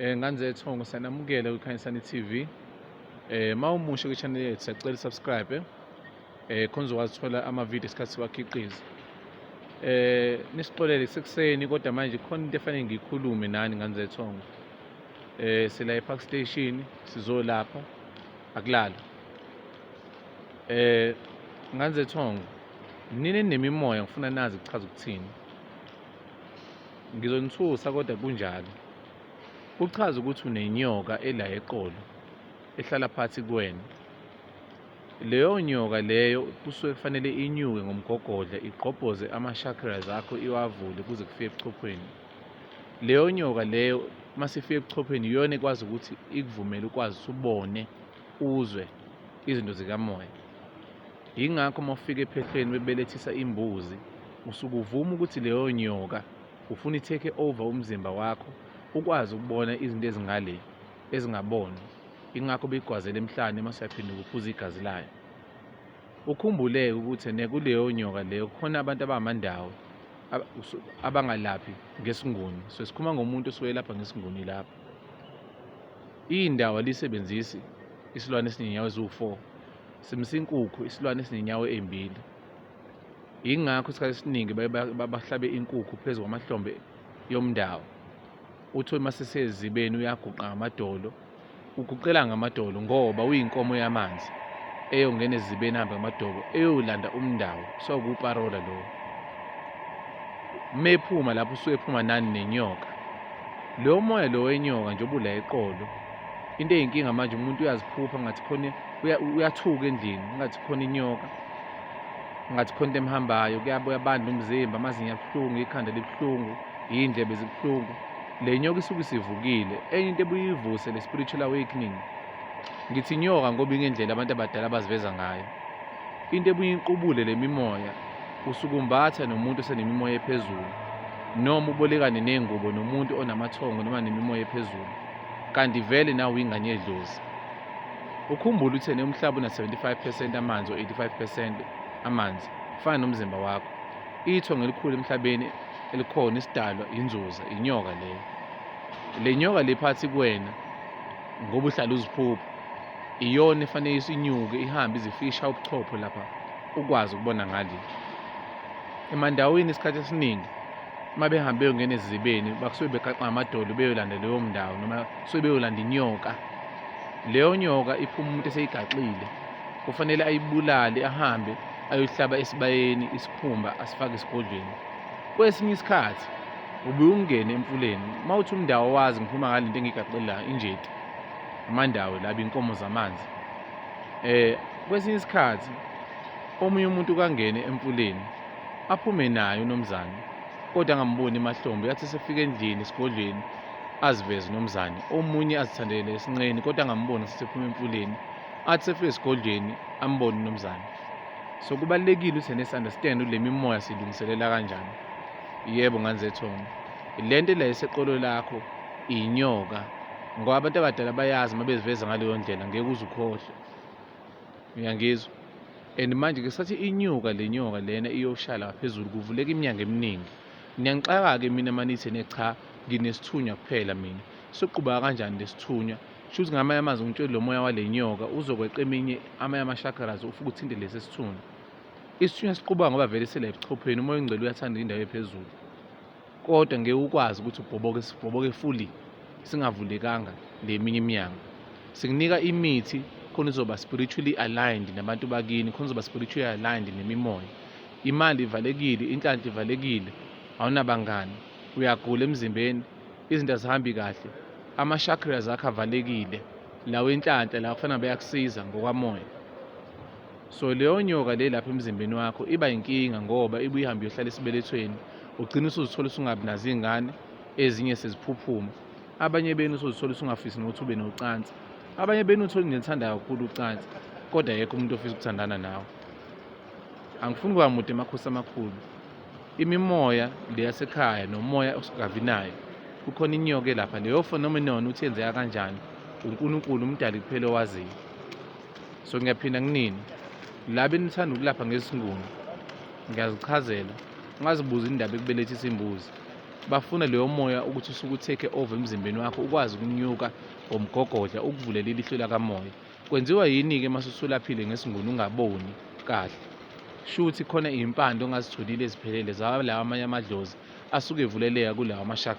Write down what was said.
Nganzethongo sanamukela kuKhanyisani TV. Mawumusha kwi-channel yethu siyacela subscribe khona uzokwazi ukuthola ama-video isikhathi siwakhiqiza. Nisixolele sekuseni kodwa manje khona into efanele ngiyikhulume nani Nganzethongo. Sila e-Park Station sizolapha akulala. Nganzethongo nini nemimoya ngifuna nazi kuchaza ukuthini. Ngizonithusa kodwa kunjalo. Uchaza ukuthi unenyoka ela eqolo ehlala phansi kuwena. Leyo nyoka leyo kusuke kufanele inyuke ngomgogodla igqobhoze ama-chakras akho iwavule kuze kufike ebuchopheni. Leyo nyoka leyo masifika ebuchopheni iyona ekwazi ukuthi ikuvumele ukwazi ubone uzwe izinto zikamoya. Yingakho uma ufika ephehlweni bebelethisa imbuzi usuke uvuma ukuthi leyo nyoka ufuna i-take over umzimba wakho ukwazi ukubona izinto ezingale ezingaboni. Ingakho beyigwazela emhlane masiyaphinda ukuphuza igazi layo. Ukhumbuleke ukuthi kuleyo nyoka leyo khona abantu abamandawo abangalaphi ngesinguni. So sikhuluma ngomuntu osuke lapha ngesinguni lapha. Indawo alisebenzisi isilwane esinenyawo eziwu-4. Simisa inkukhu isilwane esinenyawo ezimbili. Ingakho isikhathi esiningi bahlabe inkukhu phezu kwamahlombe yomndawo. Uthole masesezibeni uyaguqa ngamadolo. Uguqela ngamadolo ngoba uyinkomo yamanzi eyongena ezibeni hamba ngamadolo eyolanda umndawo sokuparola lo. Mephuma lapho usuke ephuma nani nenyoka. Lo moya lo wenyoka njengoba ula eqolo. Into eyinkinga manje umuntu uyaziphupha ngathi khona uyathuka endlini ngathi khona inyoka. Ngathi khona into emhambayo kuyabanda umzimba amazinyo abuhlungu ikhanda libuhlungu indlebe zibuhlungu. Le nyoka isuke isivukile enye into ebuyivuse le spiritual awakening. Ngithi inyoka ngoba ingendlela abantu abadala abaziveza ngayo. Into ebuyiqubule le mimoya usuke umbatha nomuntu osenemimoya ephezulu noma ubolekane nengubo nomuntu onamathongo noma nemimoya ephezulu kanti vele nawe uyingane yedlozi. Ukhumbule ukuthi umhlaba una 75% amanzi o 85% amanzi fana nomzimba wakho. Ithongo elikhulu emhlabeni elikhona isidalwa inzuza inyoka leyo. Le nyoka lephathi kuwena ngoba uhlala uziphupha iyona efanele isinyuke ihambe izifisha ubuchopho lapha ukwazi ukubona ngale. Emandaweni isikhathi esiningi mabehambe beyongena ezibeni bakusuke begaqa amadolo beyolanda leyo ndawo noma suke beyolanda inyoka. Leyo nyoka iphuma umuntu eseyigaxile kufanele ayibulale ahambe ayohlaba esibayeni isikhumba asifake esigodlweni. Kwesinye isikhathi ubuye ungene emfuleni mawuthi umndawo wazi ngiphuma ngale into engigaxela injeti amandawo laba inkomo zamanzi. Kwesinye isikhathi omunye umuntu kangene emfuleni aphume nayo unomzane kodwa angamboni emahlombe yathi sefika endlini esigodlweni aziveze unomzane. Omunye azithandele esinqeni kodwa angamboni sephuma emfuleni athi sefika esigodlweni ambone unomzane. So kubalekile ukuthi nesunderstand le mimoya silungiselela kanjani. Yebo Nganzethongo lento la eseqolo lakho inyoka ngoba abantu abadala bayazi mabeziveza ngaleyo ndlela ngeke uze ukhohle. Uyangizwa? And manje ke sathi inyuka le nyoka lena iyoshala phezulu kuvuleka iminyango eminingi. Niyangixaka ke mina manithi necha nginesithunywa kuphela mina. Soqhubeka kanjani lesithunywa? Shuthi ngamanye amazwi ngitshela lo moya wale nyoka uzokweqa eminye ama-chakras ufike uthinte lesi sithunywa. Isithunywa siqhubeka ngoba vele sela ebuchopheni umoya ongcwele uyathanda indawo ephezulu. Kodwa ngeke ukwazi ukuthi ubhoboke fully singavulekanga leminye iminyango. Sikunika imithi khona uzoba spiritually aligned nabantu bakini khona uzoba spiritually aligned nemimoya. Imali ivalekile, inhlanhla ivalekile, awunabangani, uyagula emzimbeni, izinto azihambi kahle, ama-chakras akho avalekile, lawo enhlanhla la kufanele bayakusiza ngokwamoya. So leyo nyoka le lapha emzimbeni wakho iba inkinga ngoba ibuye ihambe iyohlala esibelethweni. Ugcina usuzithola usungabi nazo izingane ezinye seziphuphuma. Abanye benu usuzithola usungafisi nokuthi ube nocansi. Abanye benu uthola nginethanda kakhulu ucansi kodwa yekho umuntu ofisa ukuthandana nawe. Angifuni kuba mude emakhosi amakhulu. Imimoya le yasekhaya nomoya osingavinayo kukhona inyoka lapha leyo phenomenon uthi yenzeka kanjani uNkulunkulu umdali kuphela owaziyo. So ngiyaphinda nginini labe nithanda ukulapha ngesinguni ngiyazichazela ungazibuza indaba ekubelethisa imbuzi. bafuna leyo moya ukuthi usuke u-take over emzimbeni wakho, ukwazi ukunyuka umgogodla, ukuvulela ilihlo lakamoya. Kwenziwa yini-ke mase usulaphile ngesiNguni ungaboni kahle? Shuthi khona iy'mpande ongazitholile eziphelele zalawa amanye amadlozi asuke evuleleka kulawa